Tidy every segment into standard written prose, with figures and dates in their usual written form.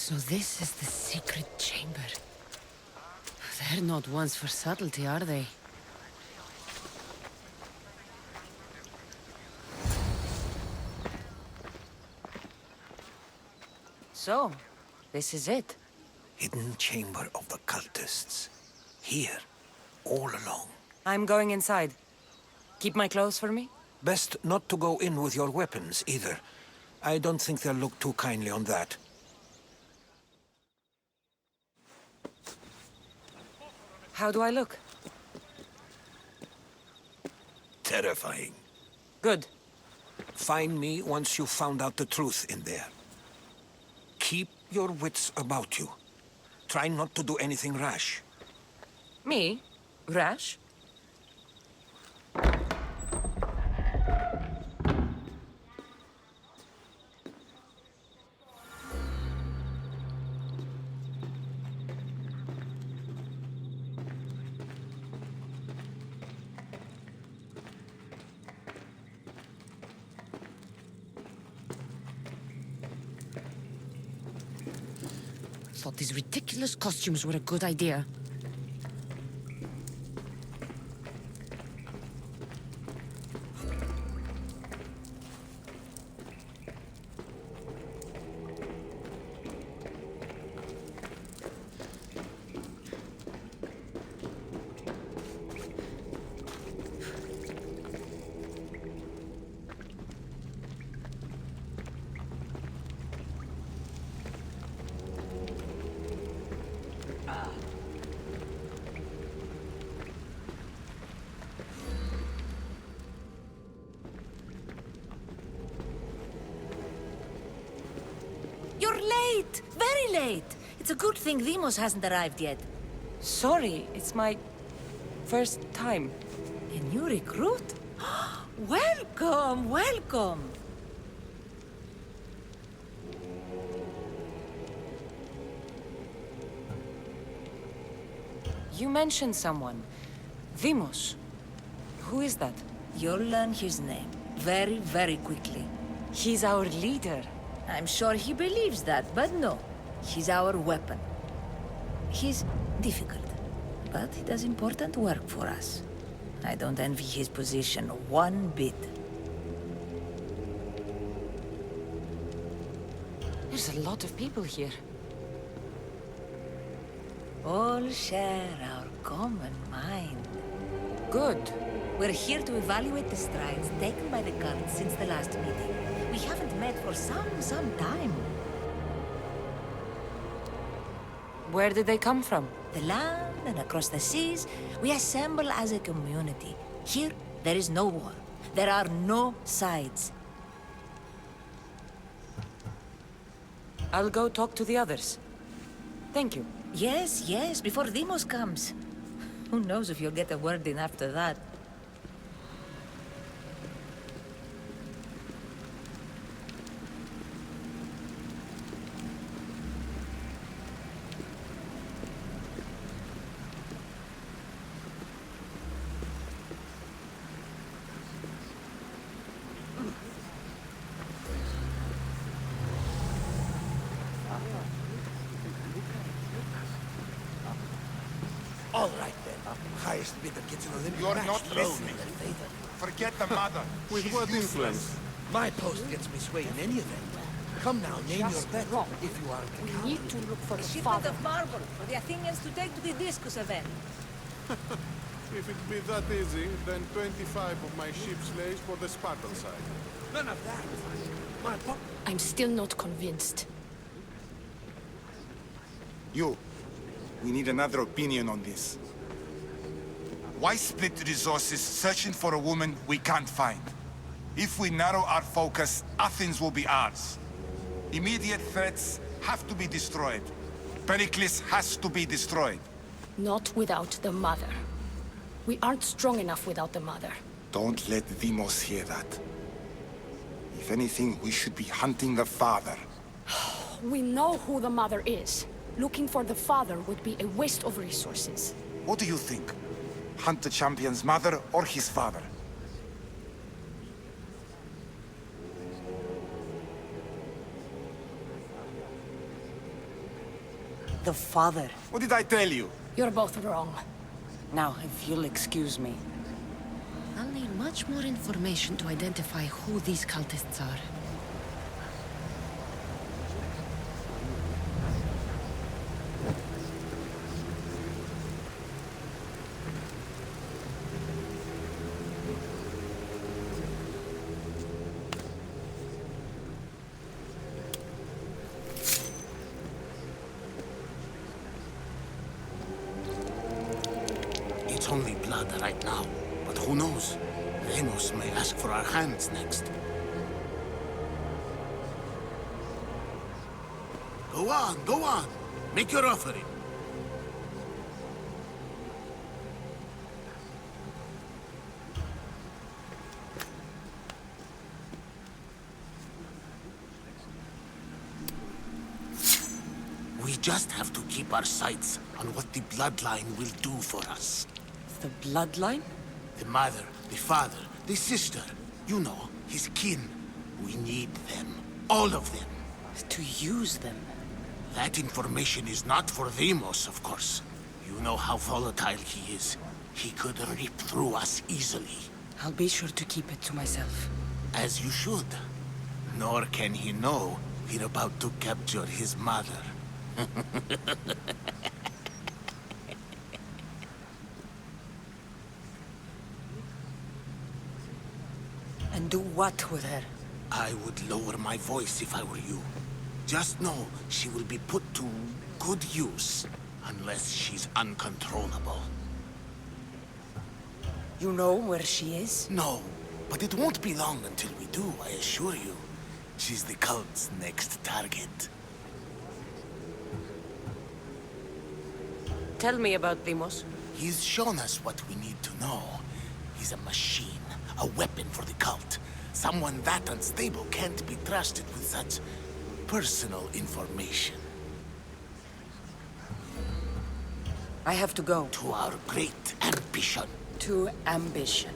So this is the secret chamber. They're not ones for subtlety, are they? So, this is it. Hidden chamber of the cultists. Here, all along. I'm going inside. Keep my clothes for me? Best not to go in with your weapons, either. I don't think they'll look too kindly on that. How do I look? Terrifying. Good. Find me once you've found out the truth in there. Keep your wits about you. Try not to do anything rash. Me? Rash? Thought these ridiculous costumes were a good idea. You're late! Very late! It's a good thing Demos hasn't arrived yet. Sorry, it's my first time. A new recruit? Welcome, welcome! You mentioned someone. Vimos. Who is that? You'll learn his name very, very quickly. He's our leader. I'm sure he believes that, but no. He's our weapon. He's difficult, but he does important work for us. I don't envy his position one bit. There's a lot of people here. All share our common mind. Good. We're here to evaluate the strides taken by the cult since the last meeting. We haven't met for some time. Where did they come from? The land and across the seas, we assemble as a community. Here, there is no war. There are no sides. I'll go talk to the others. Thank you. Yes, yes, before Demos comes. Who knows if you'll get a word in after that. All right, then. Highest bidder gets an Olympic You're match not thrown in listening. their favor. Forget the mother. With She's what useless. influence? My post gets me sway in any event. Come now, name your bet if you are the We coward. need to look for A the shipment father. of marble for the Athenians to take to the discus event. If it be that easy, then 25 of my ships lays for the Spartan side. None of that. My pop. I'm still not convinced. You. We need another opinion on this. Why split the resources searching for a woman we can't find? If we narrow our focus, Athens will be ours. Immediate threats have to be destroyed. Pericles has to be destroyed. Not without the mother. We aren't strong enough without the mother. Don't let Demos hear that. If anything, we should be hunting the father. We know who the mother is. Looking for the father would be a waste of resources. What do you think? Hunt the champion's mother or his father? the father. What did I tell you? You're both wrong. Now, if you'll excuse me. I'll need much more information to identify who these cultists are. It's only blood right now, but who knows? Ramos may ask for our hands next. Go on, go on. Make your offering. We just have to keep our sights on what the bloodline will do for us. The bloodline? The mother, the father, the sister. You know, his kin. We need them. All of them. To use them. That information is not for Deimos, of course. You know how volatile he is. He could rip through us easily. I'll be sure to keep it to myself. As you should. Nor can he know we're about to capture his mother. And do what with her? I would lower my voice if I were you. Just know she will be put to good use, unless she's uncontrollable. You know where she is? No, but it won't be long until we do, I assure you. She's the cult's next target. Tell me about Deimos. He's shown us what we need to know. He's a machine, a weapon for the cult. Someone that unstable can't be trusted with such personal information. I have to go. To our great ambition. To ambition.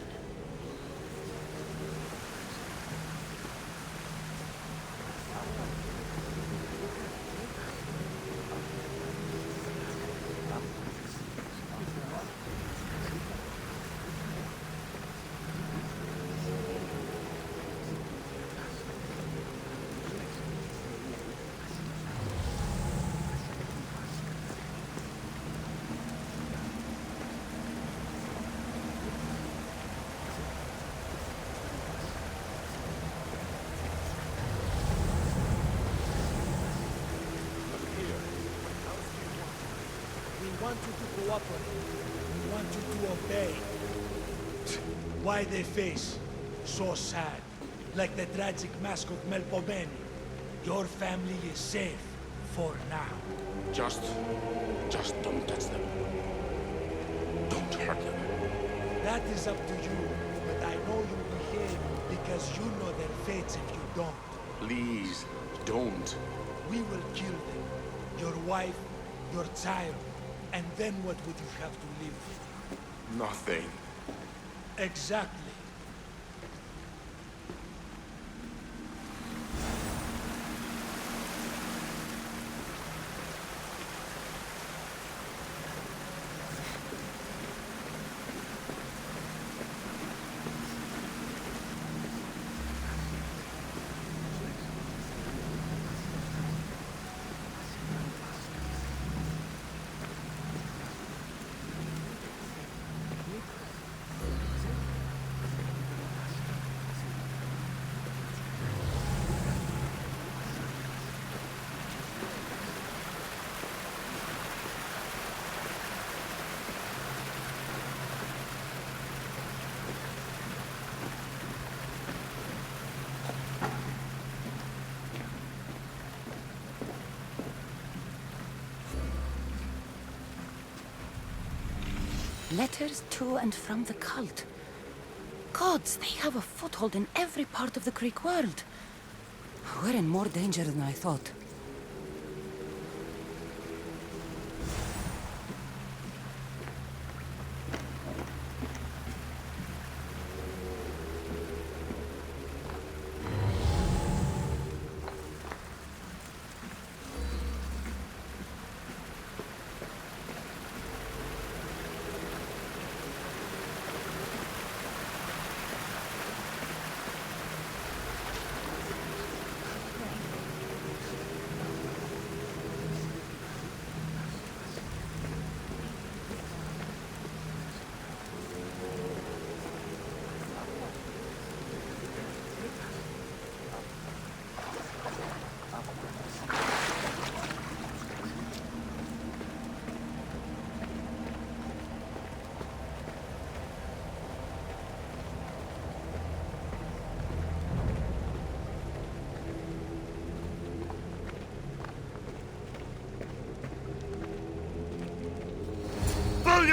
We want you to cooperate. We want you to obey. Why they face? So sad. Like the tragic mask of Melpomene. Your family is safe. For now. Just don't touch them. Don't hurt them. That is up to you. But I know you behave because you know their fates if you don't. Please, don't. We will kill them. Your wife, your child. And then what would you have to live with? Nothing. Exactly. Letters to and from the cult. Gods, they have a foothold in every part of the Greek world. We're in more danger than I thought.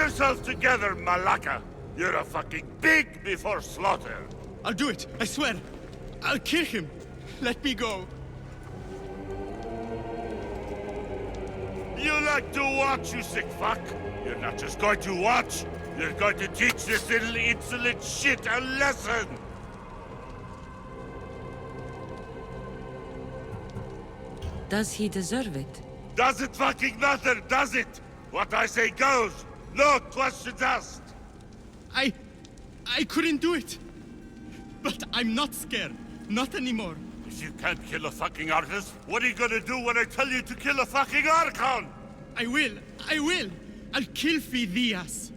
yourself together, Malaka! You're a fucking pig before slaughter! I'll do it, I swear. I'll kill him. Let me go. You like to watch, you sick fuck? You're not just going to watch, you're going to teach this little insolent shit a lesson! Does he deserve it? Does it fucking matter, does it? What I say goes. No questions asked. I couldn't do it. But I'm not scared. Not anymore. If you can't kill a fucking artist, what are you gonna do when I tell you to kill a fucking Archon? I will. I will. I'll kill Phidias.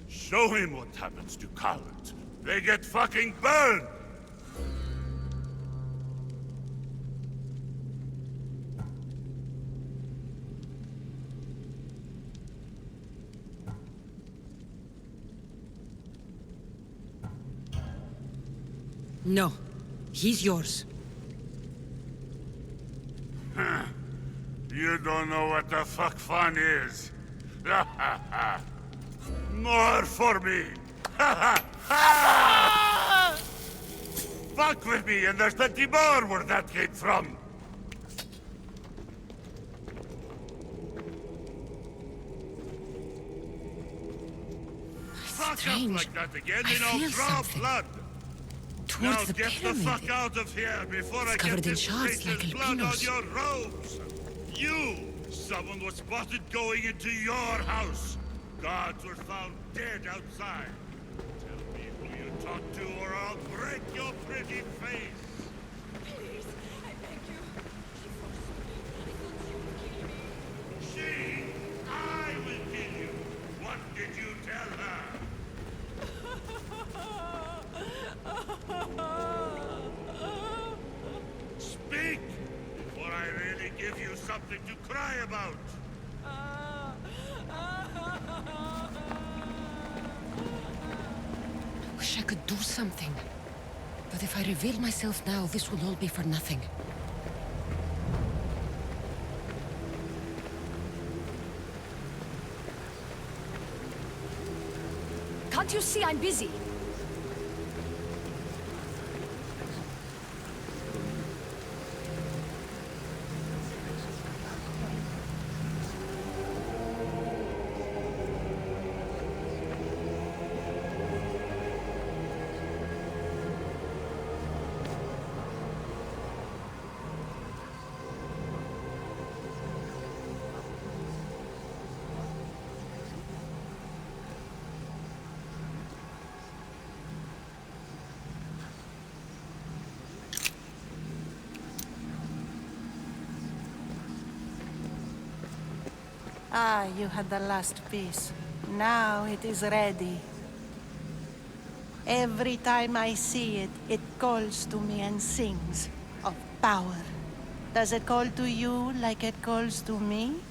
Show him what happens to cowards. They get fucking burned! No. He's yours. You don't know what the fuck fun is. More for me! Fuck with me, and there's plenty more where that came from! Fuck up Strange. like that again, I and I'll feel draw something. blood! Towards Now the get pyramid. the fuck out of here before I covered get in this shards like creature's blood on albinos. your robes! You! Someone was spotted going into your house! Guards were found dead outside! Tell me who you talked to or I'll break your pretty face! Please, I beg you. She forced me. I thought she would kill me. She! I will kill you! What did you tell her? Speak! Before I really give you something to cry about! Wish I could do something. But if I reveal myself now, this will all be for nothing. Can't you see I'm busy? Ah, you had the last piece. Now it is ready. Every time I see it, it calls to me and sings of power. Does it call to you like it calls to me?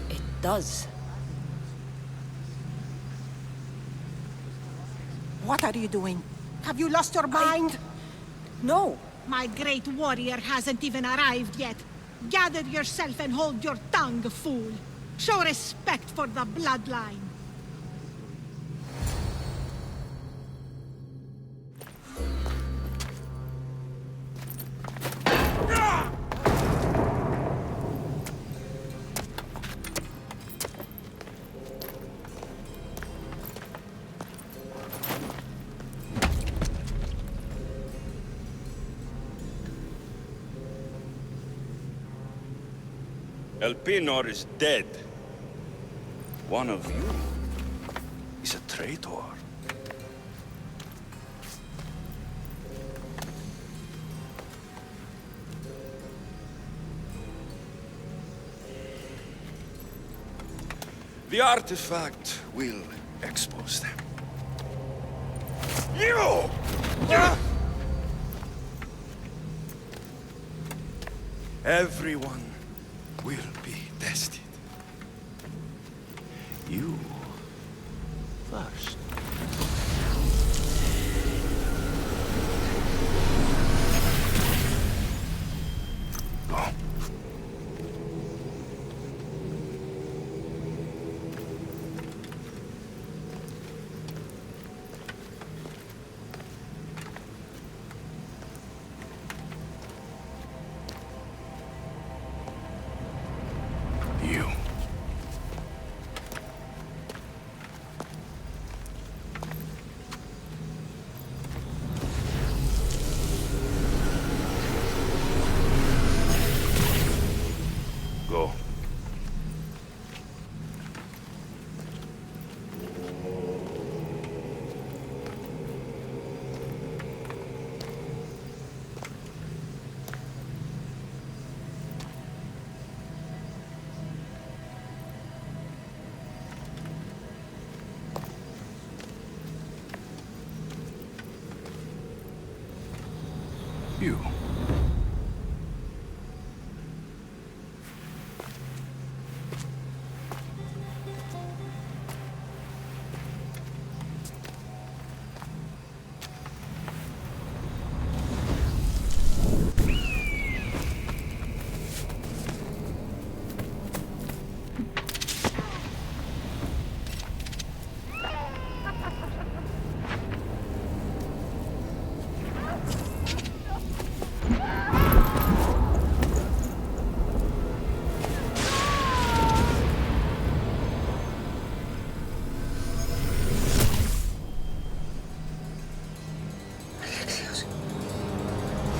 It does. What are you doing? Have you lost your mind? No. My great warrior hasn't even arrived yet. Gather yourself and hold your tongue, fool. Show respect for the bloodline. Elpenor is dead. One of you is a traitor. The artifact will expose them. You! Everyone will be tested. You first. Go. You. Go. You.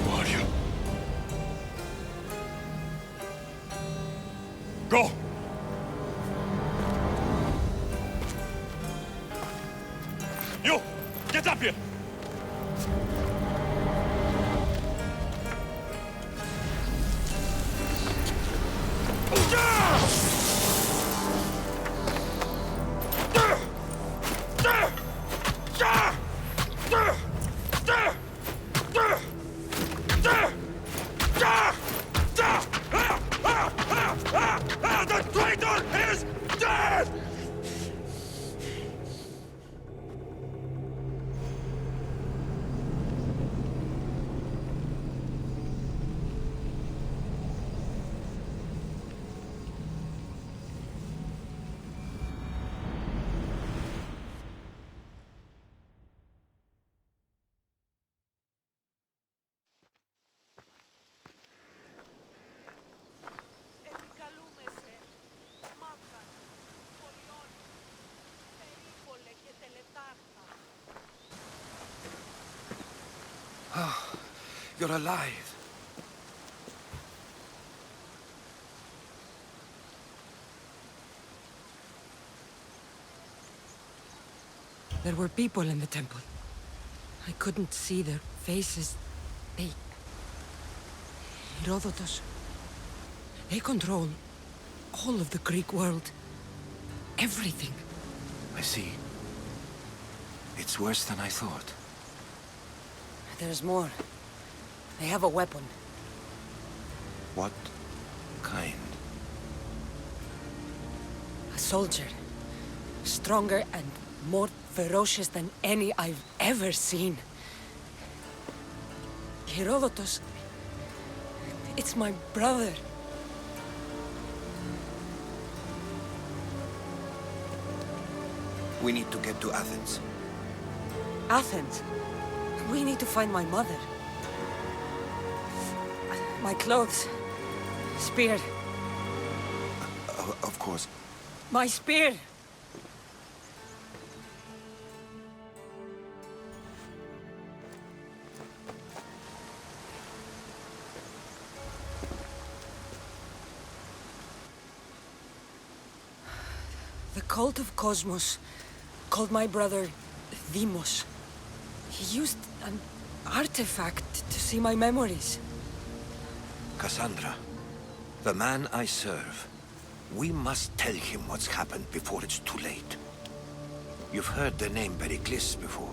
Who are you? Go! You! Get up here! The traitor is dead! Oh, you're alive. There were people in the temple. I couldn't see their faces. Herodotus. They control all of the Greek world. Everything. I see. It's worse than I thought. There's more. They have a weapon. What kind? A soldier. Stronger and more ferocious than any I've ever seen. Herodotus. It's my brother. We need to get to Athens. Athens? We need to find my mother. My clothes. Spear. Of course. My spear! The cult of Cosmos called my brother Deimos. He used an artifact to see my memories. Cassandra, the man I serve. We must tell him what's happened before it's too late. You've heard the name Pericles before.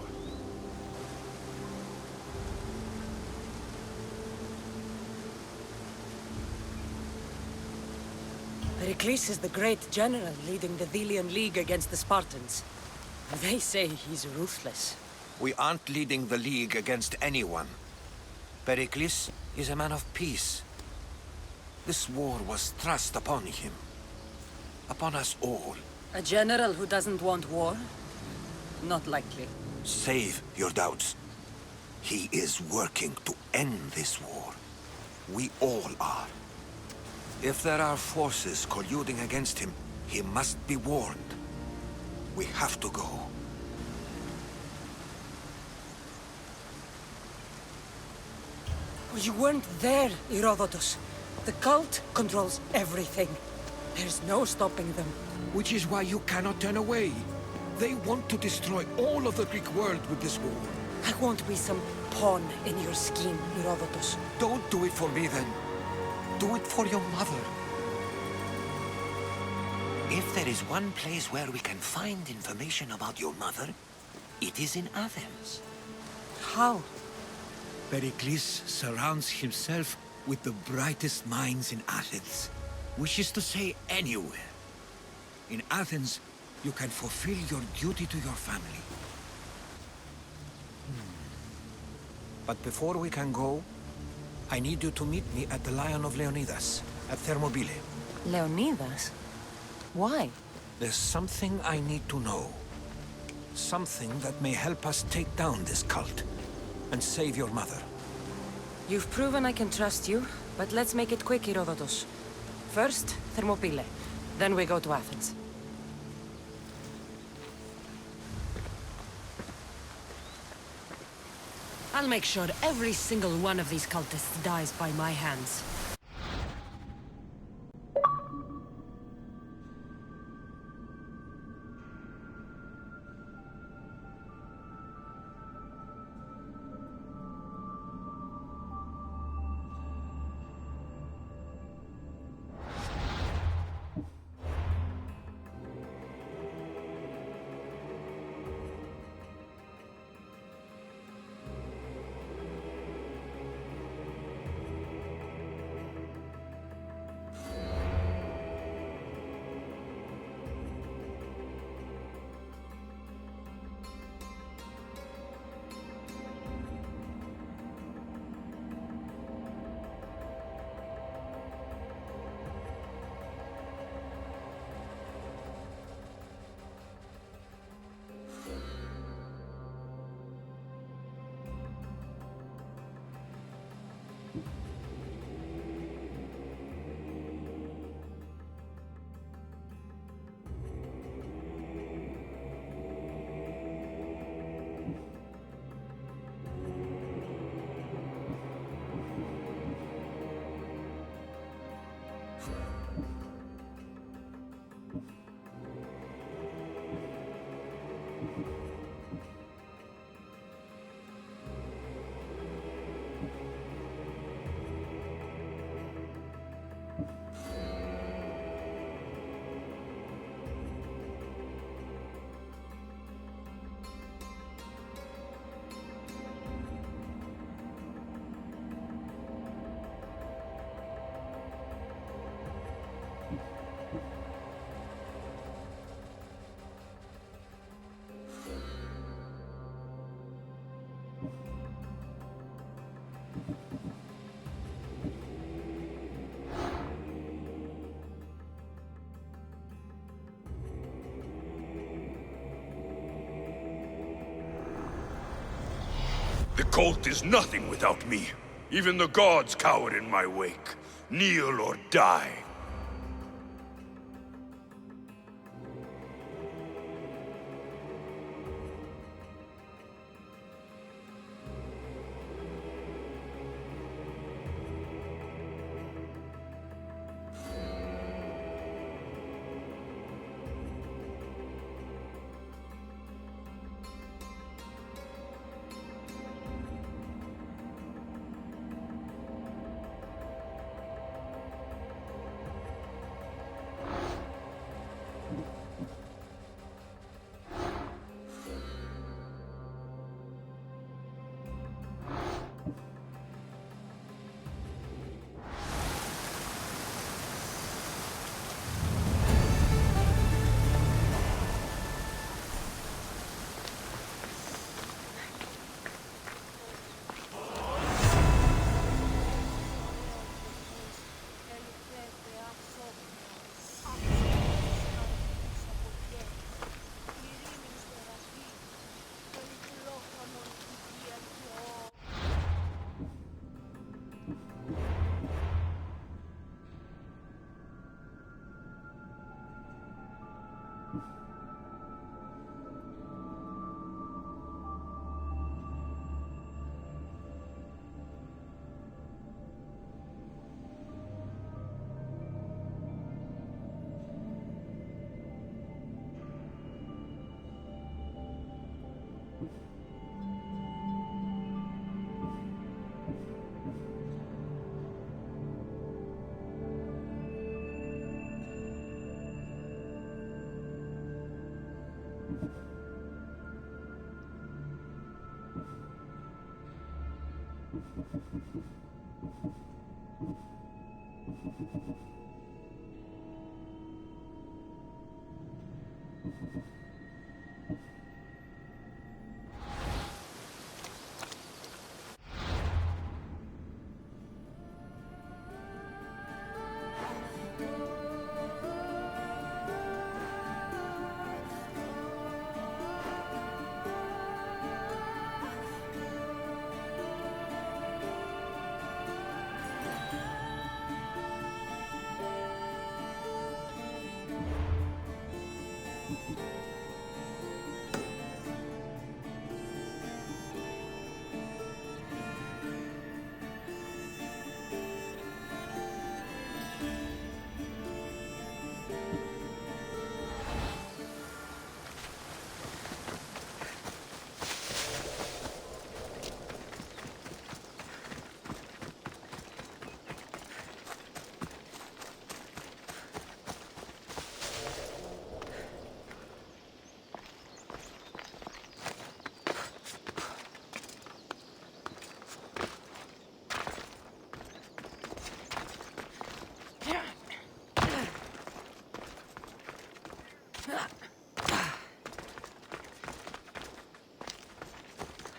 Pericles is the great general leading the Delian League against the Spartans. They say he's ruthless. We aren't leading the League against anyone. Pericles is a man of peace. This war was thrust upon him. Upon us all. A general who doesn't want war? Not likely. Save your doubts. He is working to end this war. We all are. If there are forces colluding against him, he must be warned. We have to go. You weren't there, Herodotus. The cult controls everything. There's no stopping them. Which is why you cannot turn away. They want to destroy all of the Greek world with this war. I won't be some pawn in your scheme, Herodotus. Don't do it for me, then. Do it for your mother. If there is one place where we can find information about your mother, it is in Athens. How? Pericles surrounds himself with the brightest minds in Athens. Which is to say, anywhere. In Athens, you can fulfill your duty to your family. But before we can go, I need you to meet me at the Lion of Leonidas, at Thermopylae. Leonidas? Why? There's something I need to know. Something that may help us take down this cult and save your mother. You've proven I can trust you, but let's make it quick, Herodotus. First, Thermopylae. Then we go to Athens. I'll make sure every single one of these cultists dies by my hands. The cult is nothing without me. Even the gods cower in my wake. Kneel or die.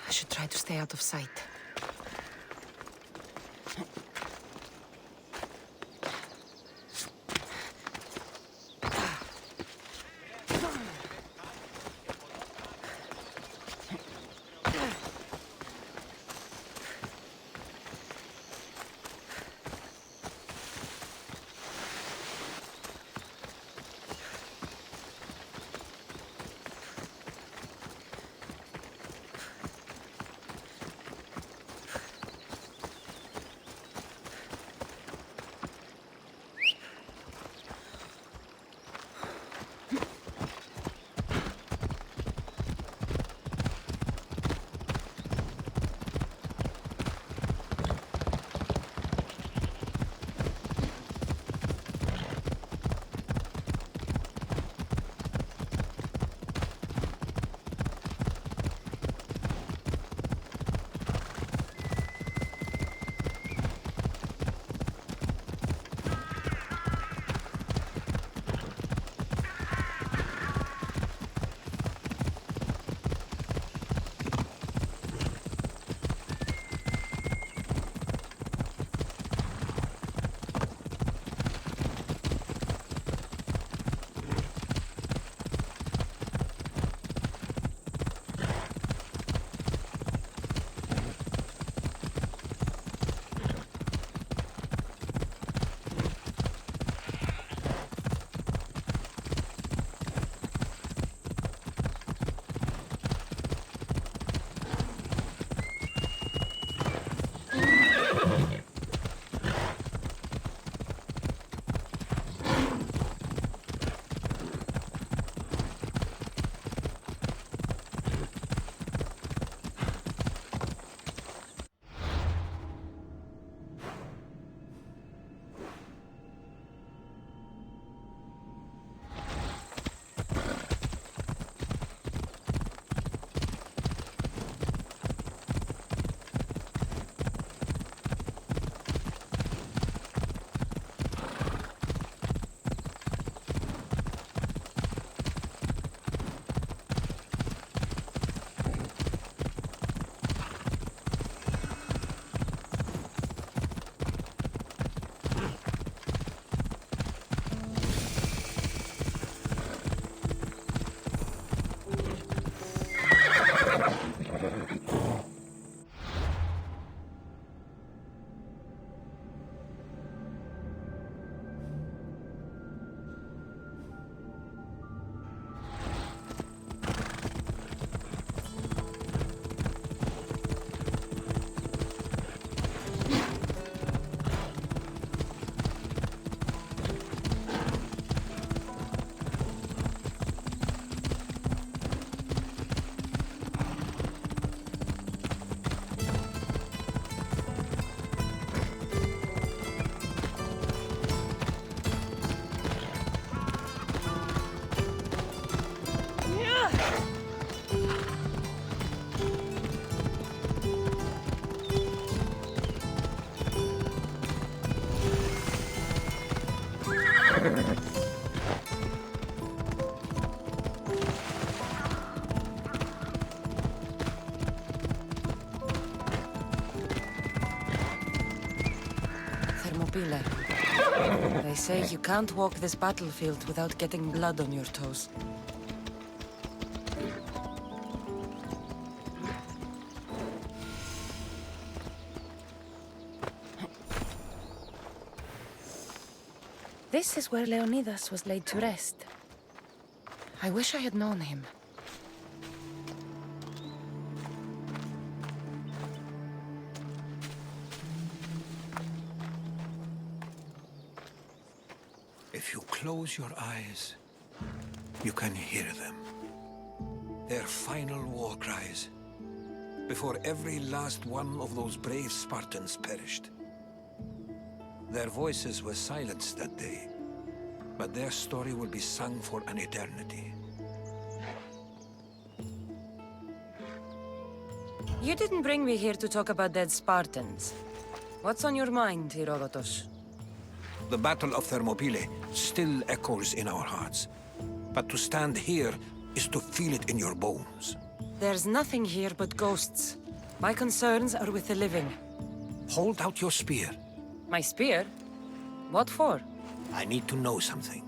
I should try to stay out of sight. Thermopylae. They say you can't walk this battlefield without getting blood on your toes. This is where Leonidas was laid to rest. I wish I had known him. If you close your eyes, you can hear them. Their final war cries, before every last one of those brave Spartans perished. Their voices were silenced that day, but their story will be sung for an eternity. You didn't bring me here to talk about dead Spartans. What's on your mind, Herodotus? The Battle of Thermopylae still echoes in our hearts. But to stand here is to feel it in your bones. There's nothing here but ghosts. My concerns are with the living. Hold out your spear. My spear? What for? I need to know something.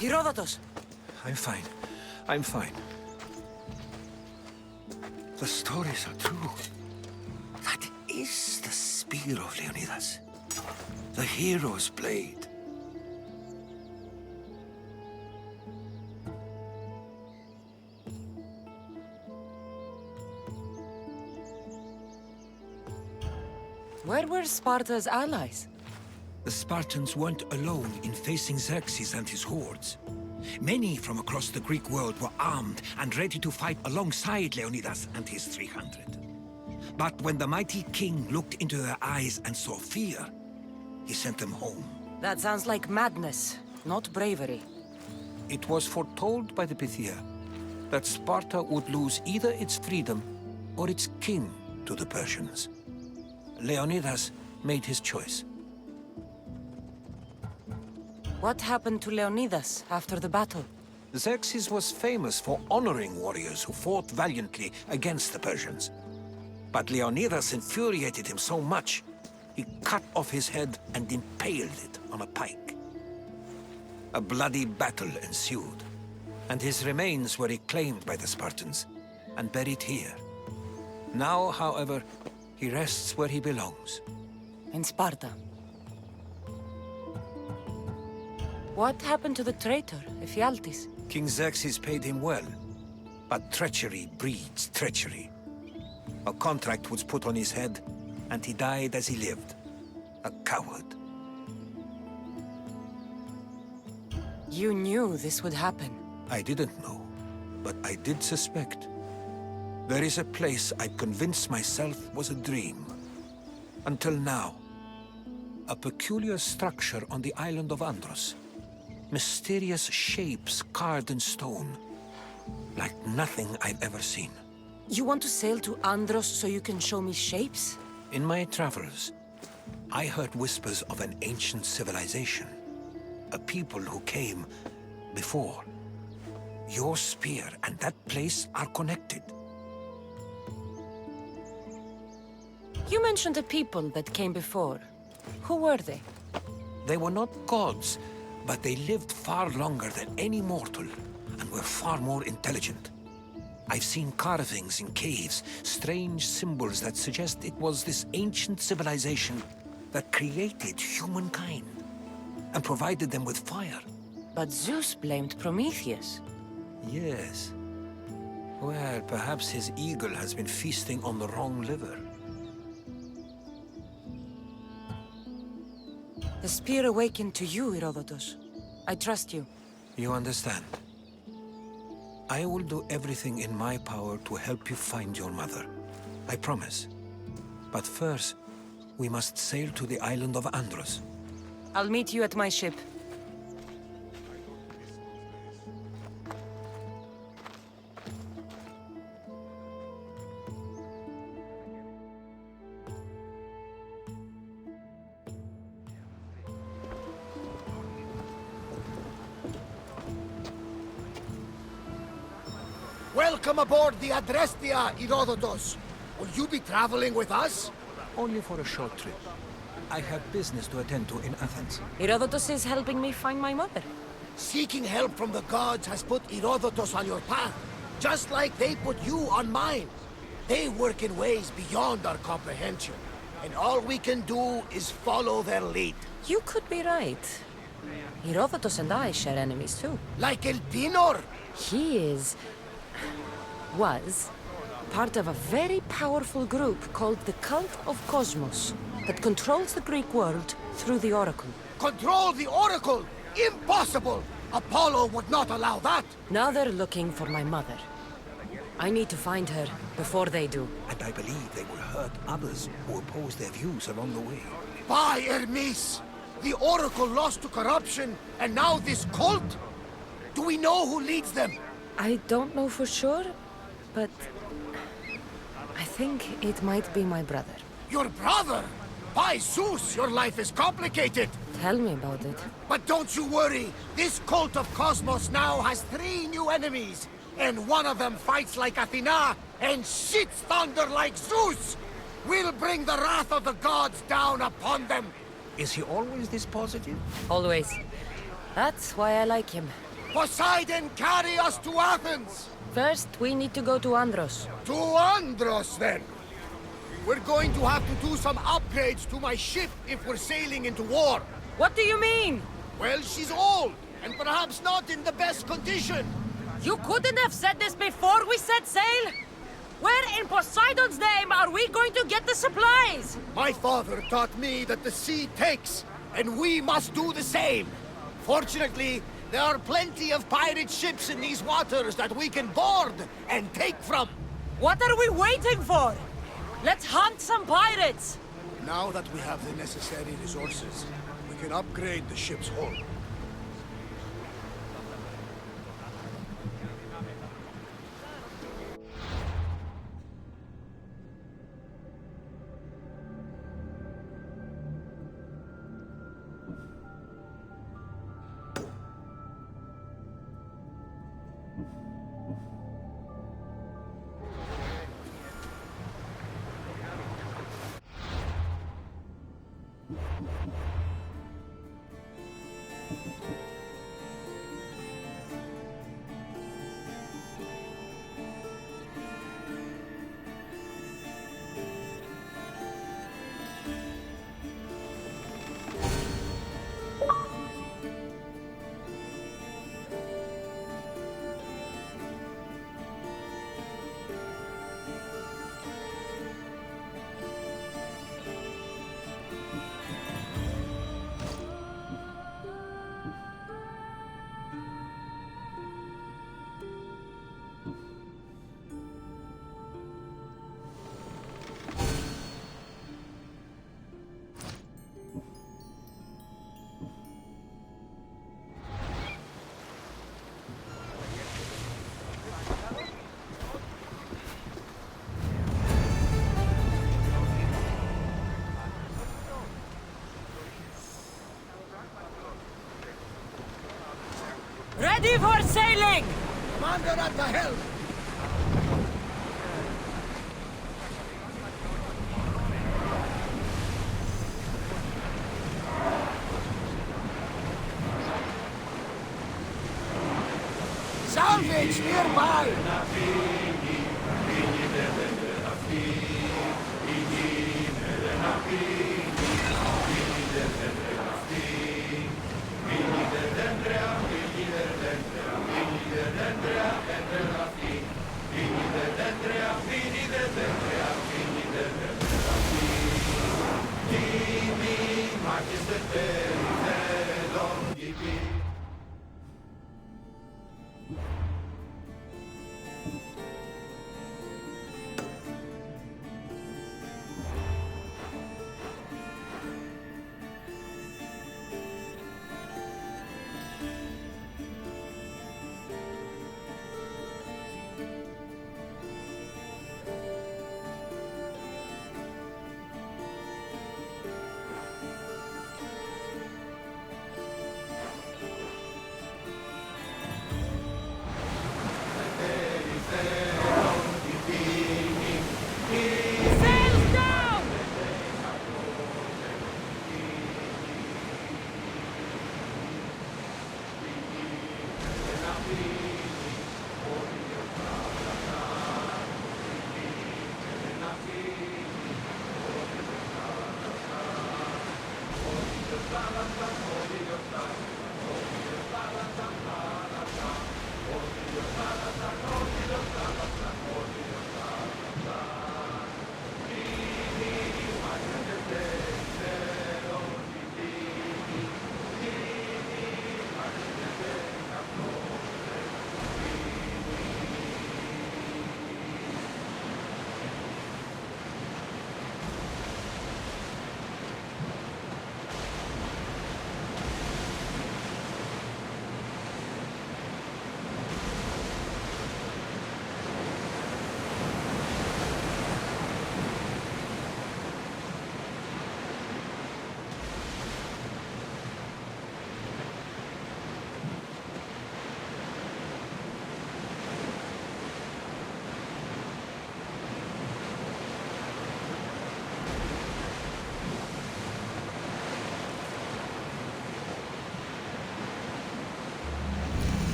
Herodotus! I'm fine. I'm fine. The stories are true. That is the spear of Leonidas. The hero's blade. Where were Sparta's allies? The Spartans weren't alone in facing Xerxes and his hordes. Many from across the Greek world were armed and ready to fight alongside Leonidas and his 300. But when the mighty king looked into their eyes and saw fear, he sent them home. That sounds like madness, not bravery. It was foretold by the Pythia that Sparta would lose either its freedom or its king to the Persians. Leonidas made his choice. What happened to Leonidas after the battle? Xerxes was famous for honoring warriors who fought valiantly against the Persians. But Leonidas infuriated him so much he cut off his head and impaled it on a pike. A bloody battle ensued, and his remains were reclaimed by the Spartans and buried here. Now, however, he rests where he belongs. In Sparta. What happened to the traitor, Ephialtes? King Xerxes paid him well, but treachery breeds treachery. A contract was put on his head, and he died as he lived. A coward. You knew this would happen. I didn't know, but I did suspect. There is a place I'd convinced myself was a dream. Until now. A peculiar structure on the island of Andros. Mysterious shapes carved in stone. Like nothing I've ever seen. You want to sail to Andros so you can show me shapes? In my travels, I heard whispers of an ancient civilization. A people who came before. Your spear and that place are connected. You mentioned a people that came before. Who were they? They were not gods, but they lived far longer than any mortal, and were far more intelligent. I've seen carvings in caves, strange symbols that suggest it was this ancient civilization that created humankind, and provided them with fire. But Zeus blamed Prometheus. Yes. Well, perhaps his eagle has been feasting on the wrong liver. The spear awakened to you, Herodotus. I trust you. You understand. I will do everything in my power to help you find your mother. I promise. But first, we must sail to the island of Andros. I'll meet you at my ship. Welcome aboard the Adrestia, Herodotus. Will you be traveling with us? Only for a short trip. I have business to attend to in Athens. Herodotus is helping me find my mother. Seeking help from the gods has put Herodotus on your path, just like they put you on mine. They work in ways beyond our comprehension, and all we can do is follow their lead. You could be right. Herodotus and I share enemies too. Like Elpinor? He was part of a very powerful group called the Cult of Cosmos that controls the Greek world through the Oracle. Control the Oracle? Impossible! Apollo would not allow that! Now they're looking for my mother. I need to find her before they do. And I believe they will hurt others who oppose their views along the way. By Hermes! The Oracle lost to corruption, and now this cult? Do we know who leads them? I don't know for sure, but I think it might be my brother. Your brother? By Zeus, your life is complicated! Tell me about it. But don't you worry! This cult of Cosmos now has 3 new enemies! And one of them fights like Athena and shits thunder like Zeus! We'll bring the wrath of the gods down upon them! Is he always this positive? Always. That's why I like him. Poseidon, carry us to Athens! First, we need to go to Andros. To Andros, then! We're going to have to do some upgrades to my ship if we're sailing into war. What do you mean? Well, she's old, and perhaps not in the best condition. You couldn't have said this before we set sail? Where in Poseidon's name are we going to get the supplies? My father taught me that the sea takes, and we must do the same. Fortunately, there are plenty of pirate ships in these waters that we can board and take from. What are we waiting for? Let's hunt some pirates! Now that we have the necessary resources, we can upgrade the ship's hull. Ready for sailing! Commander at the helm! Salvage nearby!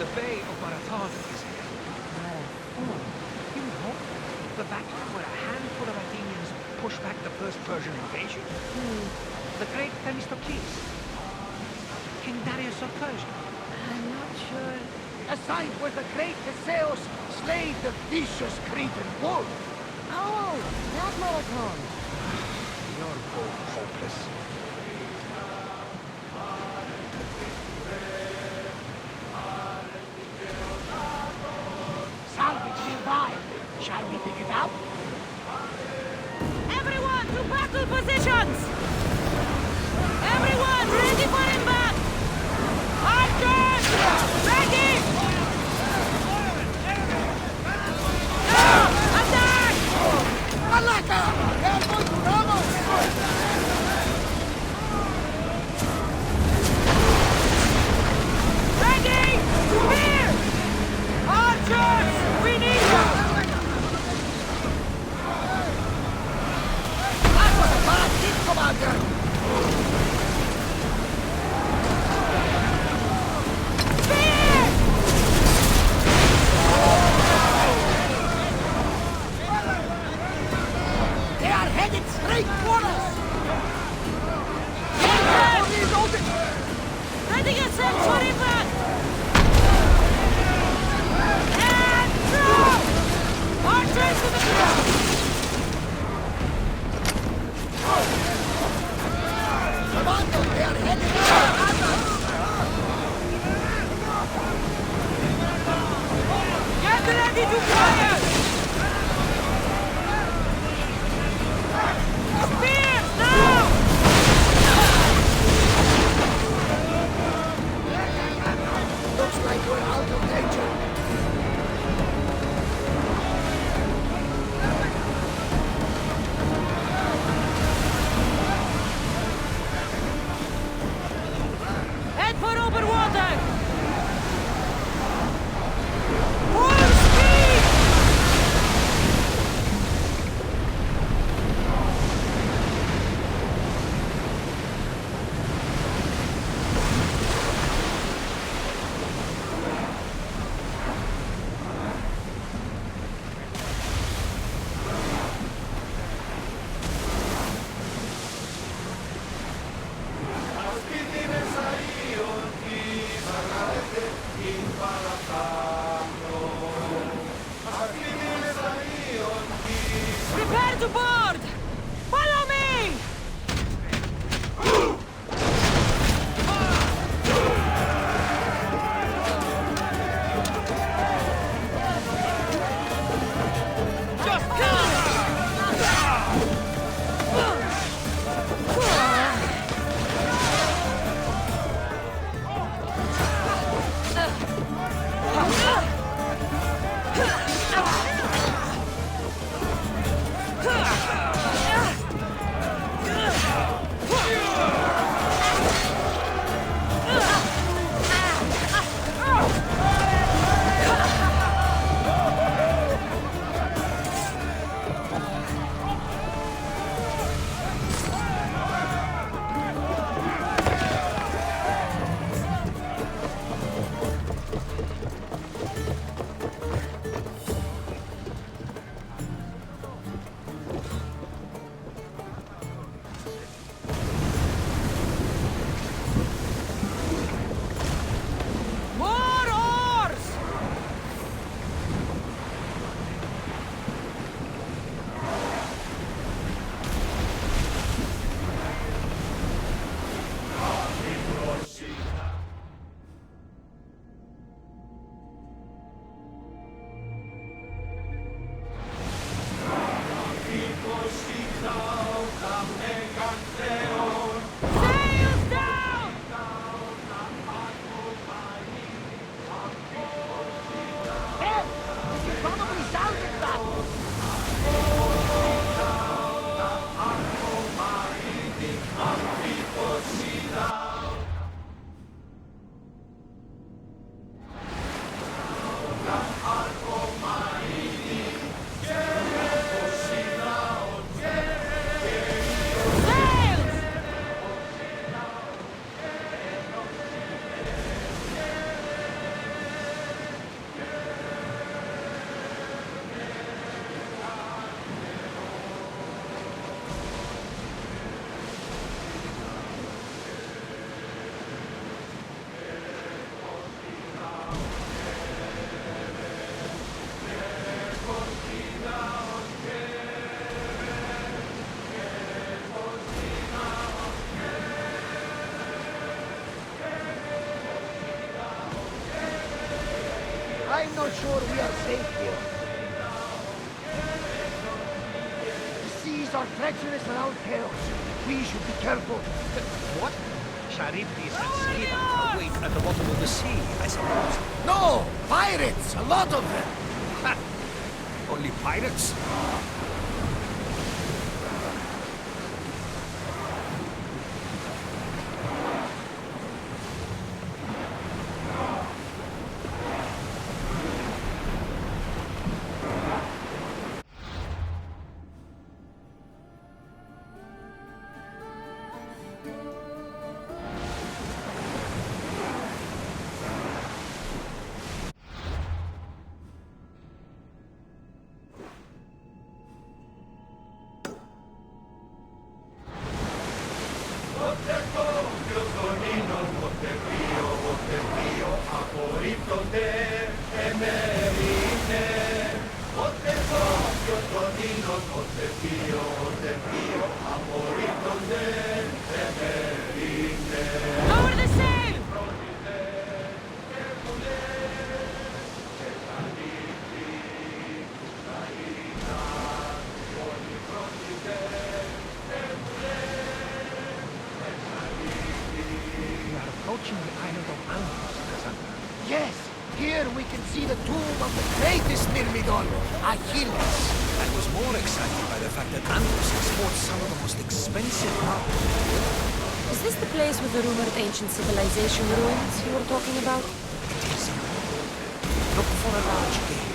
The Bay of Marathon is here. Marathon? You know, the battle where a handful of Athenians pushed back the first Persian invasion. The great Themistocles. King Darius of Persia. I'm not sure. A site where the great Theseus slayed the vicious Cretan bull. Oh, that Marathon. You're both hopeless. Get ready to fire! Spears, now! Looks like we're out of danger. Head for open water! Full speed! Prepare to board! Follow me! Just more oars! Sails down! You probably shouted that! I'm not sure we are safe here. The seas are treacherous and out chaos. We should be careful. What? Charybdis and Skiba wait at the bottom of the sea, I suppose. No! Pirates! A lot of them! Ha! Only pirates? Montepío, Montepío, a morir donde te approaching the island of Alamos, Cassandra. Yes! Here we can see the tomb of the greatest Myrmidon, Achilles. I was more excited by the fact that Andros has fought some of the most expensive armor. Is this the place with the rumored ancient civilization ruins you were talking about? It is. Look for a large gate.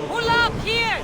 Pull up here!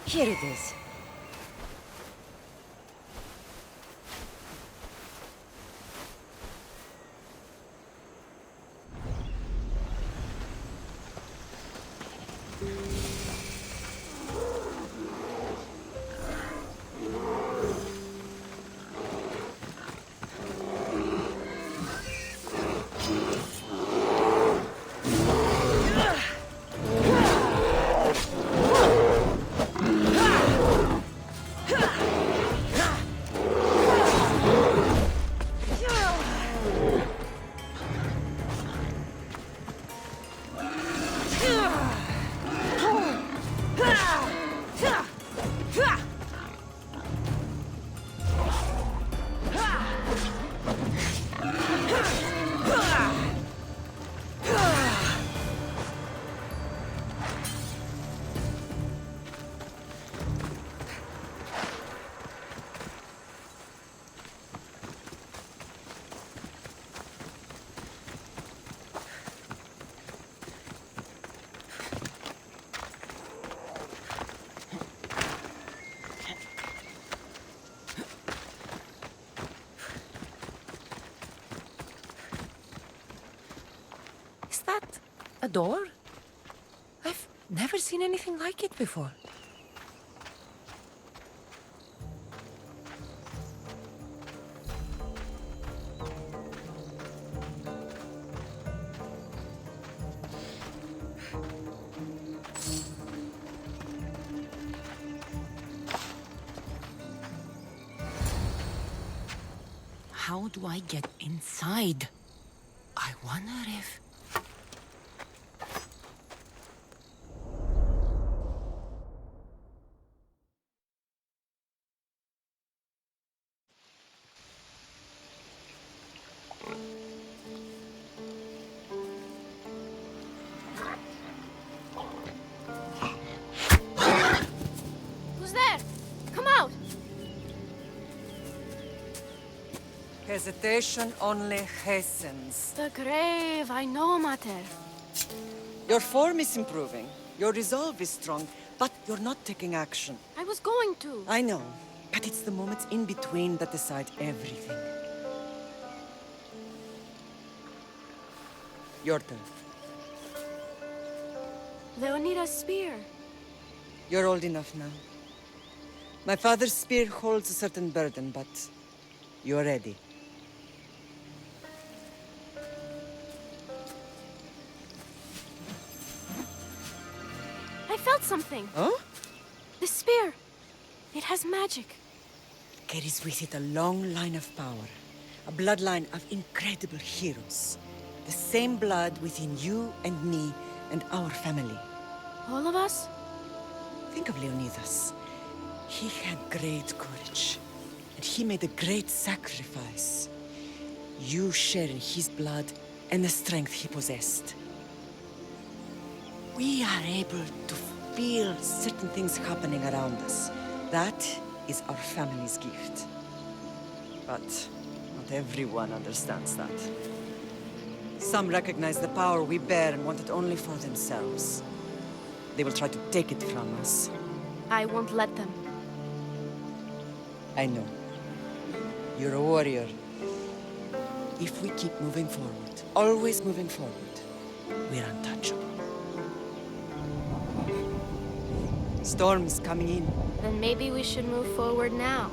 Here it is. Is that a door? I've never seen anything like it before. How do I get inside? I wonder if... Who's there? Come out! Hesitation only hastens. The grave, I know, Mater. Your form is improving. Your resolve is strong, but you're not taking action. I was going to. I know, but it's the moments in between that decide everything. Your turn. Leonida's spear. You're old enough now. My father's spear holds a certain burden, but you're ready. I felt something. Huh? The spear. It has magic. Carries with it a long line of power. A bloodline of incredible heroes. The same blood within you and me and our family. All of us? Think of Leonidas. He had great courage. And he made a great sacrifice. You share in his blood and the strength he possessed. We are able to feel certain things happening around us. That is our family's gift. But not everyone understands that. Some recognize the power we bear and want it only for themselves. They will try to take it from us. I won't let them. I know. You're a warrior. If we keep moving forward, always moving forward, we're untouchable. Storm's coming in. Then maybe we should move forward now.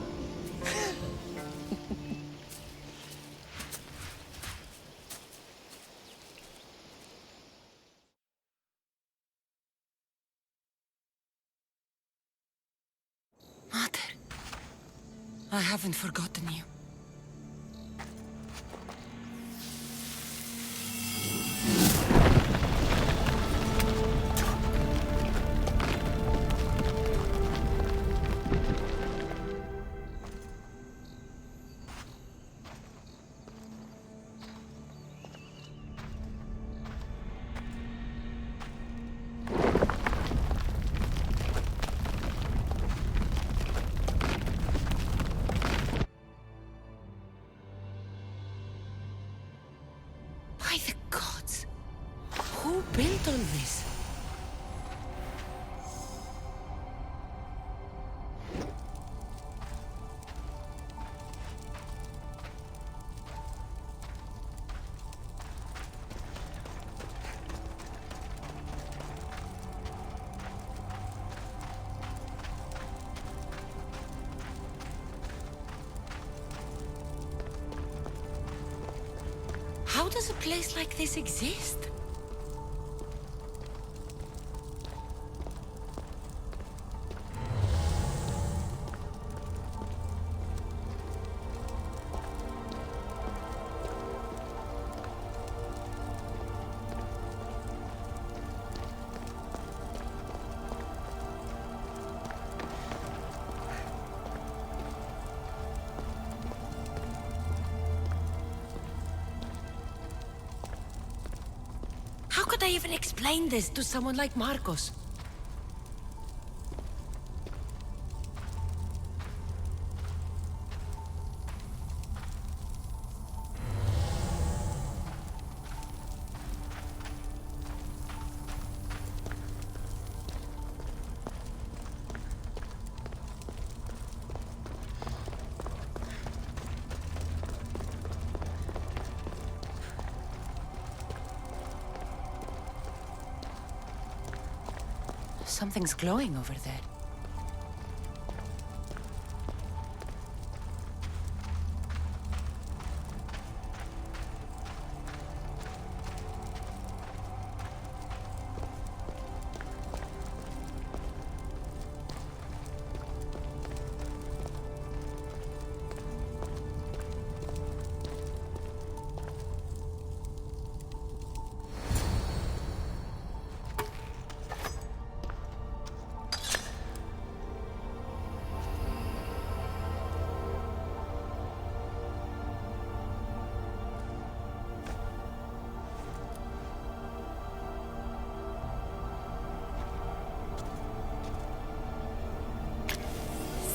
Mother, I haven't forgotten you. By the gods! Who built all this? How does a place like this exist? How could I even explain this to someone like Marcos? Something's glowing over there.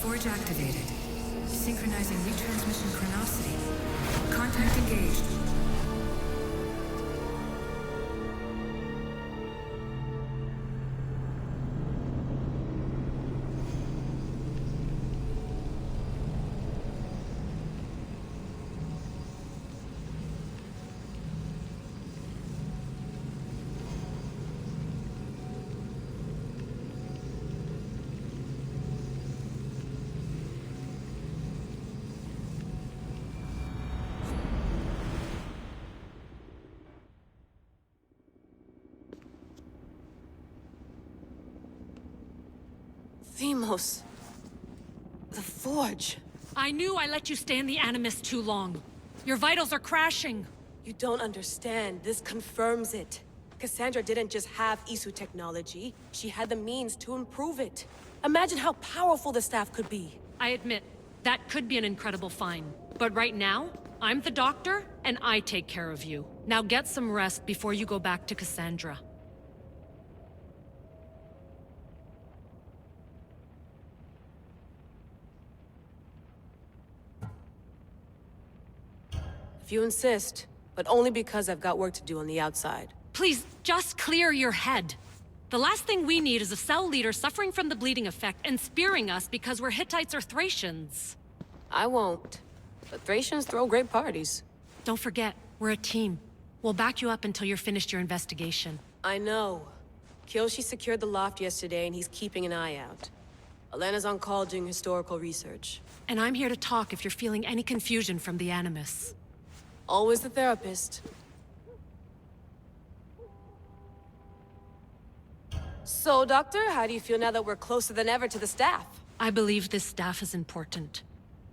Forge activated. Synchronizing retransmission chronicity. Contact engaged. Themos. The Forge. I knew I let you stay in the Animus too long. Your vitals are crashing. You don't understand. This confirms it. Cassandra didn't just have Isu technology. She had the means to improve it. Imagine how powerful the staff could be. I admit, that could be an incredible find. But right now, I'm the doctor, and I take care of you. Now get some rest before you go back to Cassandra. If you insist, but only because I've got work to do on the outside. Please, just clear your head. The last thing we need is a cell leader suffering from the bleeding effect and spearing us because we're Hittites or Thracians. I won't. But Thracians throw great parties. Don't forget, we're a team. We'll back you up until you're finished your investigation. I know. Kyoshi secured the loft yesterday and he's keeping an eye out. Elena's on call doing historical research. And I'm here to talk if you're feeling any confusion from the Animus. Always the therapist. So, Doctor, how do you feel now that we're closer than ever to the staff? I believe this staff is important.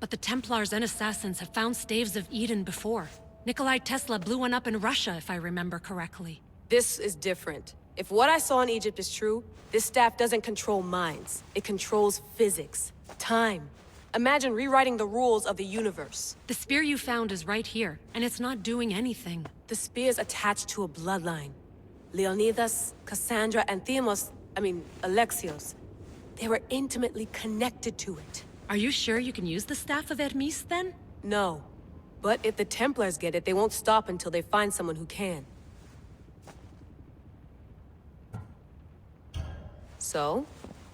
But the Templars and Assassins have found staves of Eden before. Nikolai Tesla blew one up in Russia, if I remember correctly. This is different. If what I saw in Egypt is true, this staff doesn't control minds. It controls physics, time. Imagine rewriting the rules of the universe. The spear you found is right here, and it's not doing anything. The spear's attached to a bloodline. Leonidas, Cassandra, and Alexios. They were intimately connected to it. Are you sure you can use the Staff of Hermes, then? No. But if the Templars get it, they won't stop until they find someone who can. So,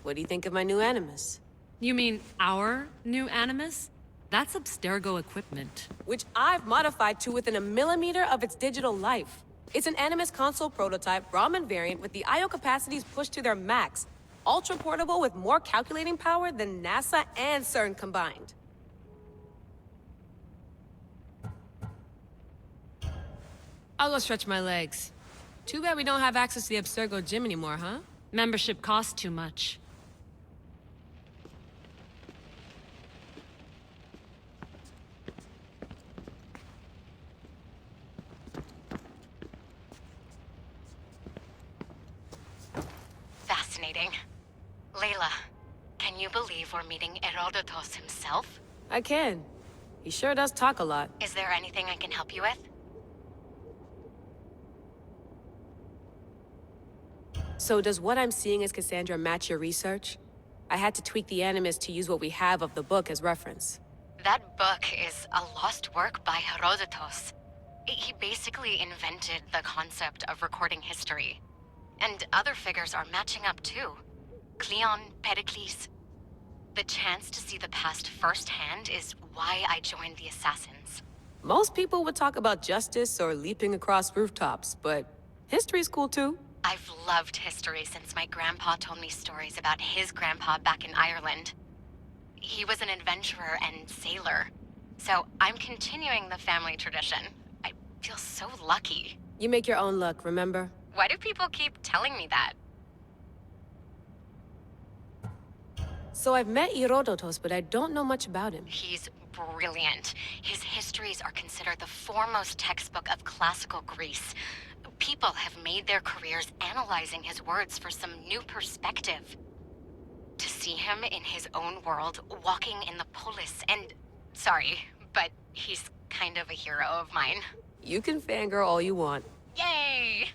what do you think of my new Animus? You mean our new Animus? That's Abstergo equipment. Which I've modified to within a millimeter of its digital life. It's an Animus console prototype, Brahmin variant, with the I/O capacities pushed to their max. Ultra-portable with more calculating power than NASA and CERN combined. I'll go stretch my legs. Too bad we don't have access to the Abstergo gym anymore, huh? Membership costs too much. Fascinating. Layla, can you believe we're meeting Herodotus himself? I can. He sure does talk a lot. Is there anything I can help you with? So does what I'm seeing as Cassandra match your research? I had to tweak the Animus to use what we have of the book as reference. That book is a lost work by Herodotus. He basically invented the concept of recording history. And other figures are matching up too. Cleon, Pericles. The chance to see the past firsthand is why I joined the Assassins. Most people would talk about justice or leaping across rooftops, but history's cool too. I've loved history since my grandpa told me stories about his grandpa back in Ireland. He was an adventurer and sailor. So I'm continuing the family tradition. I feel so lucky. You make your own luck, remember? Why do people keep telling me that? So I've met Herodotus, but I don't know much about him. He's brilliant. His histories are considered the foremost textbook of classical Greece. People have made their careers analyzing his words for some new perspective. To see him in his own world, walking in the polis, and... Sorry, but he's kind of a hero of mine. You can fangirl all you want. Yay!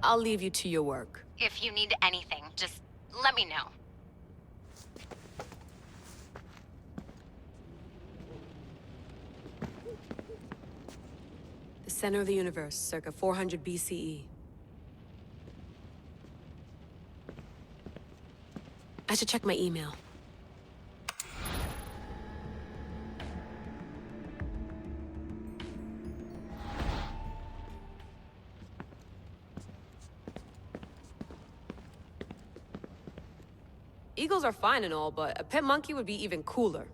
I'll leave you to your work. If you need anything, just let me know. The center of the universe, circa 400 BCE. I should check my email. Eagles are fine and all, but a pet monkey would be even cooler.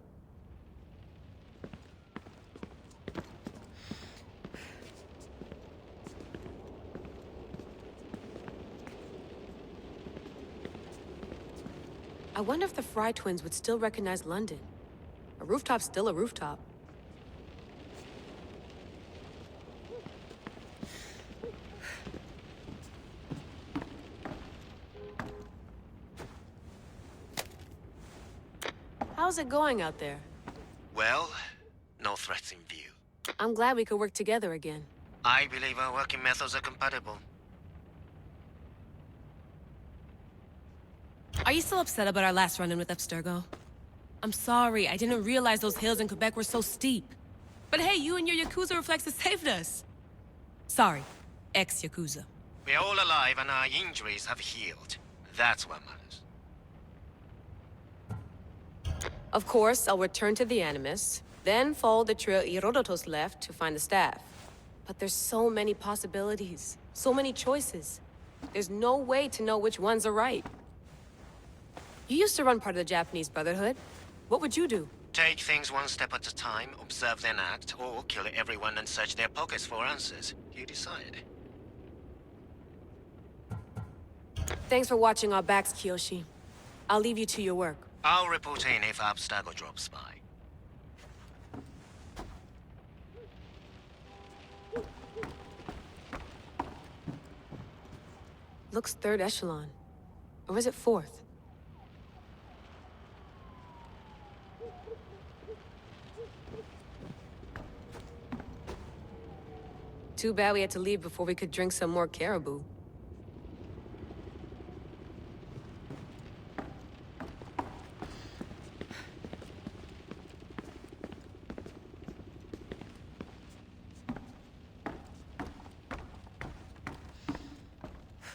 I wonder if the Fry twins would still recognize London. A rooftop's still a rooftop. How's it going out there? Well, no threats in view. I'm glad we could work together again. I believe our working methods are compatible. Are you still upset about our last run-in with Abstergo? I'm sorry, I didn't realize those hills in Quebec were so steep. But hey, you and your Yakuza reflexes saved us. Sorry, ex-Yakuza. We're all alive and our injuries have healed. That's what matters. Of course, I'll return to the Animus, then follow the trail Herodotus left to find the staff. But there's so many possibilities, so many choices. There's no way to know which ones are right. You used to run part of the Japanese Brotherhood. What would you do? Take things one step at a time, observe then act, or kill everyone and search their pockets for answers. You decide. Thanks for watching our backs, Kiyoshi. I'll leave you to your work. I'll report in if Abstergo drops by. Looks third echelon. Or is it fourth? Too bad we had to leave before we could drink some more caribou.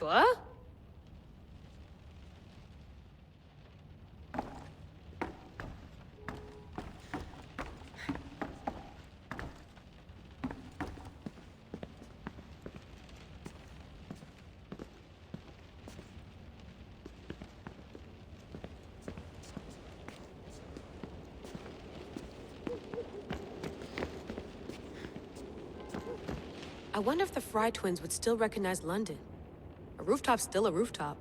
What? I wonder if the Fry twins would still recognize London. A rooftop's still a rooftop.